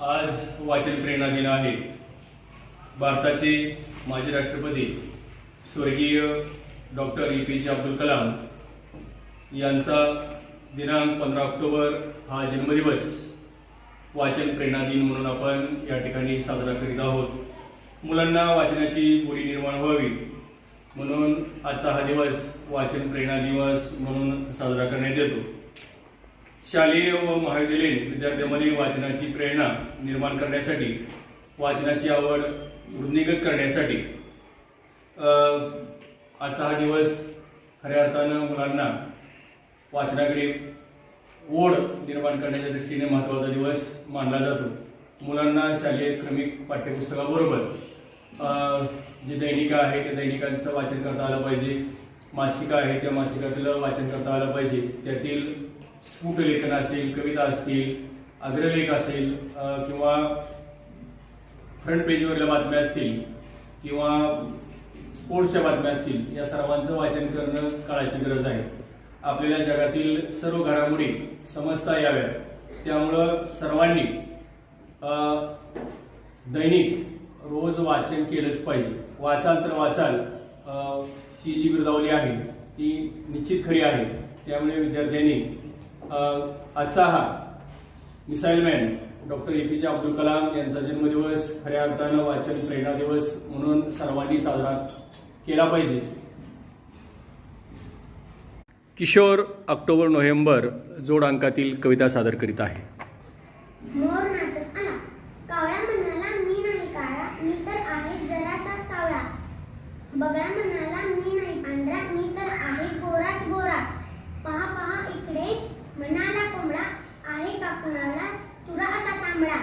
आज वाचन प्रेरणा दिन आहे। भारताचे माजी राष्ट्रपती स्वर्गीय डॉक्टर APJ अब्दुल कलाम यांचा दिनांक 15 ऑक्टोबर हा जन्मदिवस वाचन प्रेरणा दिन म्हणून आपण या ठिकाणी साजरा करीत आहोत। मुलांना वाचनाची गोडी निर्माण व्हावी म्हणून आजचा हा दिवस वाचन प्रेरणा दिवस म्हणून साजरा करण्यात येतो। शालेय व महाविद्यालयीन विद्यार्थ्यांमध्ये वाचनाची प्रेरणा निर्माण करण्यासाठी, वाचनाची आवड वृद्धिंगत करण्यासाठी आजचा हा दिवस खऱ्या अर्थानं मुलांना वाचनाकडे ओढ निर्माण करण्याच्या दृष्टीने महत्त्वाचा दिवस मानला जातो। मुलांना शालेय क्रमिक पाठ्यपुस्तकाबरोबर जे दैनिक आहे त्या दैनिकांचं वाचन करता आलं पाहिजे, मासिकं आहे त्या मासिकातलं वाचन करता आलं पाहिजे। त्यातील स्फुट लेखन असेल, कविता असतील, अग्रलेख असेल किंवा फ्रंट पेजवरल्या बातम्या असतील किंवा स्पोर्ट्सच्या बातम्या असतील, या सर्वांचं वाचन करणं काळाची गरज आहे। आपल्याला जगातील सर्व घडामोडी समजता याव्यात, त्यामुळं सर्वांनी दैनिक रोज वाचन केलंच पाहिजे। वाचाल तर वाचाल ही जी बिरदावली आहे ती निश्चित खरी आहे। त्यामुळे विद्यार्थ्यांनी आजचा हा missile man doctor APJ Abdul Kalam यांचा जन्मदिवस खऱ्या अर्थानं वाचन प्रेरणा दिवस म्हणून सर्वांनी साजरा केला पाहिजे। किशोर ऑक्टोबर नोव्हेंबर जोड अंकातील कविता सादर करीत आहे। मोर नाचत आला, कावळा म्हणाला मी नाही काळा, मी तर आहे जरासा सावळा. बगळा म्हणाला मी नाही पांढरा, मी तर आहे गोराच गोरा. पहा पहा इकडे म्हणाला कोंबडा, आहे का कुणाला तुरा असा तांबडा.